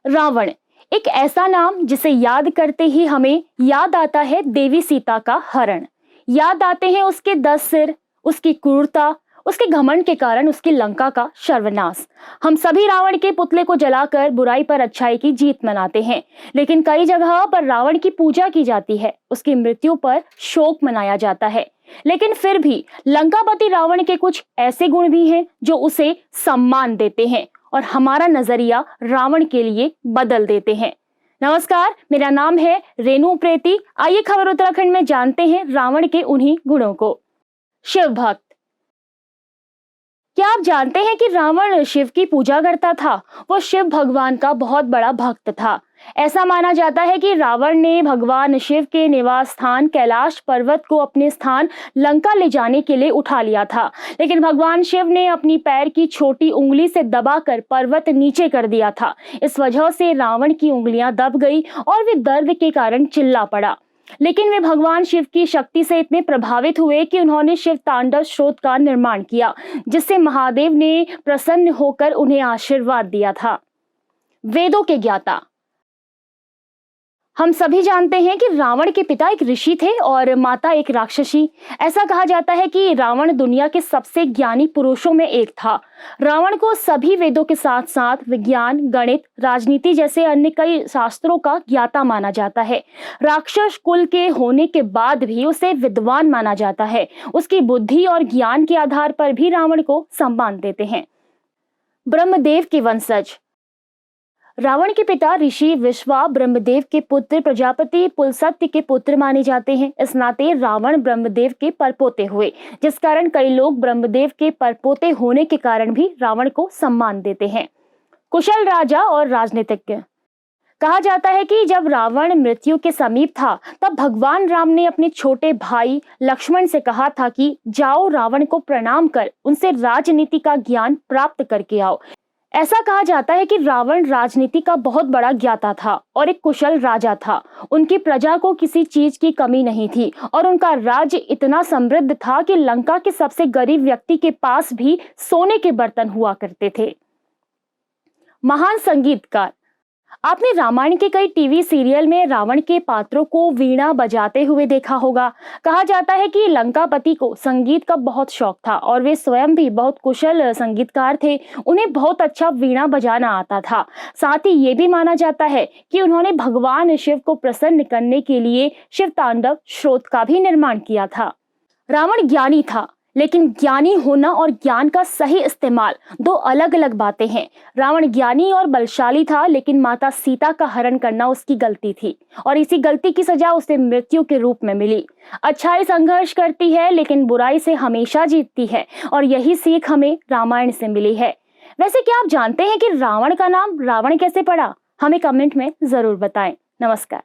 रावण एक ऐसा नाम जिसे याद करते ही हमें याद आता है देवी सीता का हरण। याद आते हैं उसके 10 सिर, उसकी क्रूरता, उसके घमंड के कारण उसकी लंका का सर्वनाश। हम सभी रावण के पुतले को जलाकर बुराई पर अच्छाई की जीत मनाते हैं, लेकिन कई जगह पर रावण की पूजा की जाती है, उसकी मृत्यु पर शोक मनाया जाता है। लेकिन फिर भी लंकापति रावण के कुछ ऐसे गुण भी हैं जो उसे सम्मान देते हैं और हमारा नजरिया रावण के लिए बदल देते हैं। नमस्कार, मेरा नाम है रेणु प्रेती। आइए खबर उत्तराखंड में जानते हैं रावण के उन्हीं गुणों को। शिव भक्त। क्या आप जानते हैं कि रावण शिव की पूजा करता था? वो शिव भगवान का बहुत बड़ा भक्त था। ऐसा माना जाता है कि रावण ने भगवान शिव के निवास स्थान कैलाश पर्वत को अपने स्थान लंका ले जाने के लिए उठा लिया था, लेकिन भगवान शिव ने अपनी पैर की छोटी उंगली से दबाकर पर्वत नीचे कर दिया था। इस वजह से रावण की उंगलियां दब गई और वे दर्द के कारण चिल्ला पड़ा। लेकिन वे भगवान शिव की शक्ति से इतने प्रभावित हुए कि उन्होंने शिव तांडव स्रोत का निर्माण किया, जिससे महादेव ने प्रसन्न होकर उन्हें आशीर्वाद दिया था। वेदों के ज्ञाता। हम सभी जानते हैं कि रावण के पिता एक ऋषि थे और माता एक राक्षसी। ऐसा कहा जाता है कि रावण दुनिया के सबसे ज्ञानी पुरुषों में एक था। रावण को सभी वेदों के साथ साथ विज्ञान, गणित, राजनीति जैसे अन्य कई शास्त्रों का ज्ञाता माना जाता है। राक्षस कुल के होने के बाद भी उसे विद्वान माना जाता है। उसकी बुद्धि और ज्ञान के आधार पर भी रावण को सम्मान देते हैं। ब्रह्मदेव के वंशज। रावण के पिता ऋषि विश्वा ब्रह्मदेव के पुत्र प्रजापति पुलस्त्य के पुत्र माने जाते हैं। इस नाते रावण ब्रह्मदेव के परपोते हुए, जिस कारण कई लोग ब्रह्मदेव के परपोते होने के कारण भी रावण को सम्मान देते हैं। कुशल राजा और राजनीतिज्ञ। कहा जाता है कि जब रावण मृत्यु के समीप था, तब भगवान राम ने अपने छोटे भाई लक्ष्मण से कहा था कि जाओ रावण को प्रणाम कर उनसे राजनीति का ज्ञान प्राप्त करके आओ। ऐसा कहा जाता है कि रावण राजनीति का बहुत बड़ा ज्ञाता था और एक कुशल राजा था। उनकी प्रजा को किसी चीज की कमी नहीं थी और उनका राज्य इतना समृद्ध था कि लंका के सबसे गरीब व्यक्ति के पास भी सोने के बर्तन हुआ करते थे। महान संगीतकार। आपने रामायण के कई टीवी सीरियल में रावण के पात्रों को वीणा बजाते हुए देखा होगा। कहा जाता है कि लंकापति को संगीत का बहुत शौक था और वे स्वयं भी बहुत कुशल संगीतकार थे। उन्हें बहुत अच्छा वीणा बजाना आता था। साथ ही ये भी माना जाता है कि उन्होंने भगवान शिव को प्रसन्न करने के लिए शिव तांडव स्रोत का भी निर्माण किया था। रावण ज्ञानी था, लेकिन ज्ञानी होना और ज्ञान का सही इस्तेमाल दो अलग अलग बातें हैं। रावण ज्ञानी और बलशाली था, लेकिन माता सीता का हरण करना उसकी गलती थी और इसी गलती की सजा उसे मृत्यु के रूप में मिली। अच्छाई संघर्ष करती है, लेकिन बुराई से हमेशा जीतती है और यही सीख हमें रामायण से मिली है। वैसे क्या आप जानते हैं कि रावण का नाम रावण कैसे पड़ा? हमें कमेंट में जरूर बताएं। नमस्कार।